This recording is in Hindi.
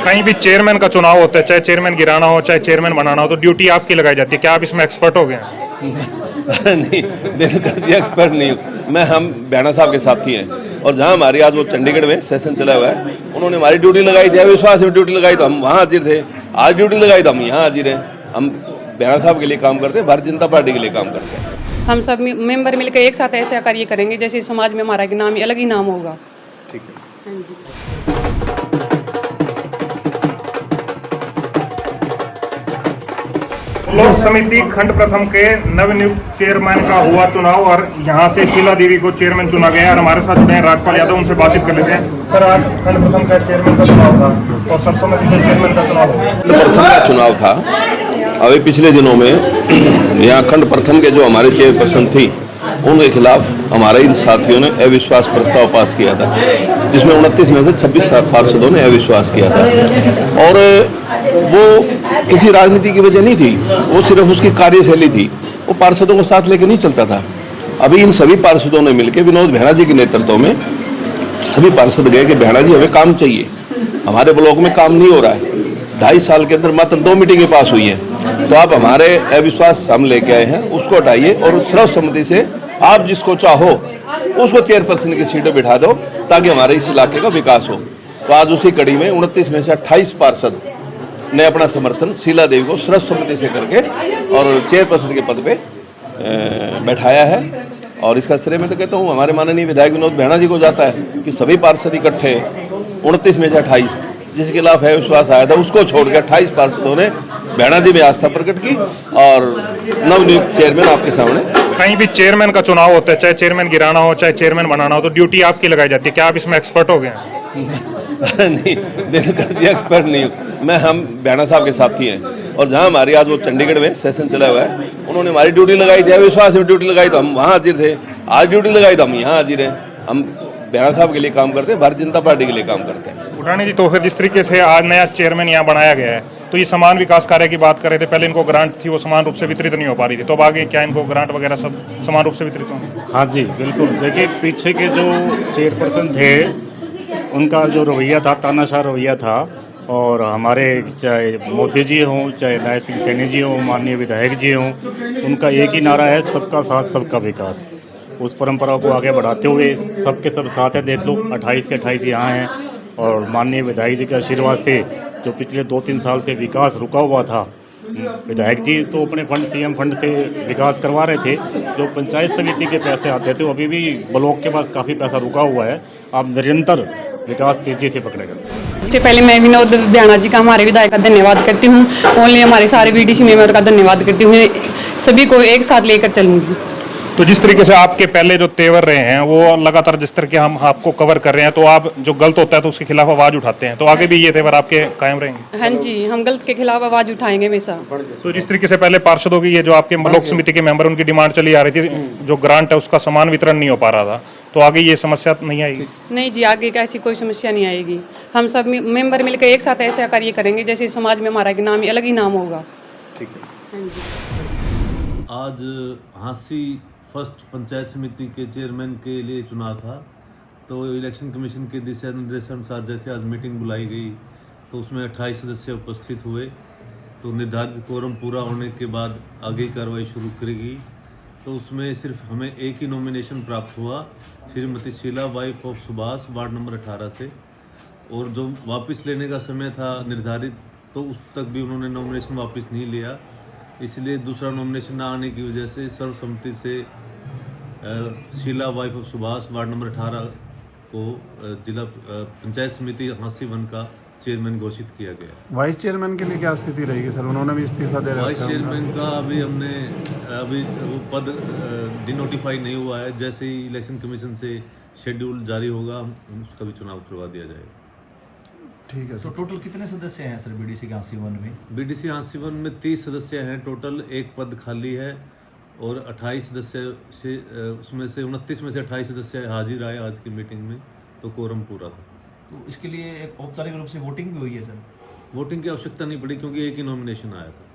कहीं भी चेयरमैन का चुनाव होता है, चाहे चेयरमैन गिराना हो चाहे चेयरमैन बनाना हो, तो ड्यूटी आपकी लगाई जाती है। क्या आप इसमें एक्सपर्ट हो गए हैं? नहीं, देखो जी एक्सपर्ट नहीं हूँ मैं। हम बयाना साहब के साथी हैं और जहाँ हमारी आज वो चंडीगढ़ में सेशन चला हुआ है, उन्होंने हमारी ड्यूटी लगाई थी, विश्वास में ड्यूटी लगाई तो हम वहाँ हाजिर थे। आज ड्यूटी लगाई तो हम यहाँ हाजिर हैं। हम बयाना साहब के लिए काम करते हैं, भारतीय जनता पार्टी के लिए काम करते हैं। हम सब मेंबर मिलकर एक साथ ऐसा कार्य करेंगे जैसे समाज में हमारा नाम अलग ही नाम होगा। ठीक है। हाँ जी। ब्लॉक समिति खंड प्रथम के नवनियुक्त चेयरमैन का हुआ चुनाव और यहाँ से शीला देवी को चेयरमैन चुना गया है। और हमारे साथ जुड़े हैं राजपाल यादव, उनसे बातचीत कर लेते हैं। सर, आज खंड प्रथम का चेयरमैन का चुनाव था और सर्वसम्मति से चेयरमैन का चुनाव हो गया। खंड प्रथम का चुनाव था। अभी पिछले दिनों में यहाँ खंड प्रथम के जो हमारे चेयरपर्सन थी, उनके खिलाफ हमारे इन साथियों ने अविश्वास प्रस्ताव पास किया था, जिसमें 29 में से 26 पार्षदों ने अविश्वास किया था। और वो किसी राजनीति की वजह नहीं थी, वो सिर्फ उसकी कार्यशैली थी। वो पार्षदों को साथ लेके नहीं चलता था। अभी इन सभी पार्षदों ने मिलकर विनोद बेहरा जी के नेतृत्व में सभी पार्षद गए कि बेहरा जी हमें काम चाहिए, हमारे ब्लॉक में काम नहीं हो रहा है। 2.5 साल के अंदर मात्र 2 मीटिंगें पास हुई हैं, तो आप हमारे अविश्वास हम लेके आए हैं, उसको हटाइए और सर्वसम्मति से आप जिसको चाहो उसको चेयरपर्सन की सीट पर बिठा दो, ताकि हमारे इस इलाके का विकास हो। तो आज उसी कड़ी में 29 में से 28 पार्षद ने अपना समर्थन शीला देवी को सर्वसम्मति से करके और चेयरपर्सन के पद पे बैठाया है। और इसका श्रेय मैं तो कहता हूँ हमारे माननीय विधायक विनोद बेहरा जी को जाता है कि सभी पार्षद इकट्ठे 29 में से 28 जिसके खिलाफ है विश्वास आया था, उसको छोड़कर 28 पार्षदों ने बेहरा जी में आस्था प्रकट की और नवनियुक्त चेयरमैन आपके सामने। कहीं भी चेयरमैन का चुनाव होता है, चाहे चेयरमैन गिराना हो चाहे चेयरमैन बनाना हो, तो ड्यूटी आपकी लगाई जाती है। क्या आप इसमें एक्सपर्ट हो गए हैं? नहीं, देखो जी एक्सपर्ट नहीं हूँ मैं। हम बयाना साहब के साथी हैं और जहाँ हमारी आज वो चंडीगढ़ में सेशन चला हुआ है, उन्होंने हमारी ड्यूटी लगाई थी, विश्वास में ड्यूटी लगाई तो हम वहाँ हाजिर थे। आज ड्यूटी लगाई तो हम यहाँ हाजिर हैं। हम बयाना साहब के लिए काम करते हैं, भारतीय जनता पार्टी के लिए काम करते हैं। उठानी जी, तो फिर जिस तरीके से आज नया चेयरमैन यहाँ बनाया गया है, तो ये समान विकास कार्य की बात कर रहे थे। पहले इनको ग्रांट थी, वो समान रूप से वितरित नहीं हो पा रही थी, तो अब आगे क्या इनको ग्रांट वगैरह सब समान रूप से वितरित होंगे? हाँ जी बिल्कुल। देखिए, पीछे के जो चेयरपर्सन थे उनका जो रवैया था, तानाशाह रवैया था। और हमारे चाहे मोदी जी हों चाहे नायब सिंह सैनी जी हों, माननीय विधायक जी हों, उनका एक ही नारा है, सबका साथ सबका विकास। उस परंपरा को आगे बढ़ाते हुए सबके सब साथ है। देख लो, 28 के 28 यहाँ हैं और माननीय विधायक जी के आशीर्वाद से जो पिछले 2-3 साल से विकास रुका हुआ था, विधायक जी तो अपने फंड, सीएम फंड से विकास करवा रहे थे। जो पंचायत समिति के पैसे आते थे, अभी भी ब्लॉक के पास काफ़ी पैसा रुका हुआ है। अब निरंतर विकास तेजी से पकड़ेगा। सबसे पहले मैं विनोद बेहरा जी का, हमारे विधायक का धन्यवाद करती हूँ। ओनली हमारे सारे बीडीसी मेंबर का धन्यवाद करती हूँ। सभी को एक साथ लेकर चलूँगी। तो जिस तरीके से आपके पहले जो तेवर रहे हैं, वो लगातार जिस तरह के हम आपको कवर कर रहे हैं, तो आप जो गलत होता है तो उसके खिलाफ आवाज उठाते हैं, तो आगे भी ये तेवर आपके कायम रहेंगे? हाँ जी, हम गलत के खिलाफ आवाज़ उठाएंगे हमेशा। तो जिस तरीके से पहले पार्षदों की, ये जो आपके ब्लॉक समिति के मेंबर, उनकी डिमांड चली आ रही थी, जो ग्रांट है उसका समान वितरण नहीं हो पा रहा था, तो आगे ये समस्या नहीं आएगी? नहीं जी, आगे का ऐसी कोई समस्या नहीं आएगी। हम सब मेंबर मिलकर एक साथ ऐसा कार्य करेंगे जैसे समाज में हमारा नाम अलग ही नाम होगा। ठीक है। हाँ जी। आज हाँसी फर्स्ट पंचायत समिति के चेयरमैन के लिए चुना था, तो इलेक्शन कमीशन के दिशा निर्देशानुसार जैसे आज मीटिंग बुलाई गई, तो उसमें 28 सदस्य उपस्थित हुए। तो निर्धारित कोरम पूरा होने के बाद आगे कार्रवाई शुरू करेगी। तो उसमें सिर्फ हमें एक ही नॉमिनेशन प्राप्त हुआ, Shrimati Sheela, wife of Subhash, ward number 18 से। और जो वापस लेने का समय था निर्धारित, तो उस तक भी उन्होंने नॉमिनेशन वापस नहीं लिया। इसलिए दूसरा नॉमिनेशन न आने की वजह से सर्वसम्मति से Sheela, wife of Subhash, ward number 18 को जिला पंचायत समिति हाँसी 1 का चेयरमैन घोषित किया गया। वाइस चेयरमैन के लिए क्या स्थिति रहेगी सर? उन्होंने भी इस्तीफा दे रखा है। वाइस चेयरमैन का अभी वो पद डिनोटिफाई नहीं हुआ है। जैसे ही इलेक्शन कमीशन से शेड्यूल जारी होगा, हम उसका भी चुनाव करवा दिया जाएगा। ठीक है। तो टोटल कितने सदस्य हैं सर बीडीसी के हाँसी 1 में? बीडीसी हाँसी 1 में 30 सदस्य हैं टोटल, एक पद खाली है और 28 सदस्य से उसमें से 29 में से 28 सदस्य हाजिर आए आज की मीटिंग में, तो कोरम पूरा था। तो इसके लिए एक औपचारिक रूप से वोटिंग भी हुई है सर? वोटिंग की आवश्यकता नहीं पड़ी क्योंकि एक ही नॉमिनेशन आया था।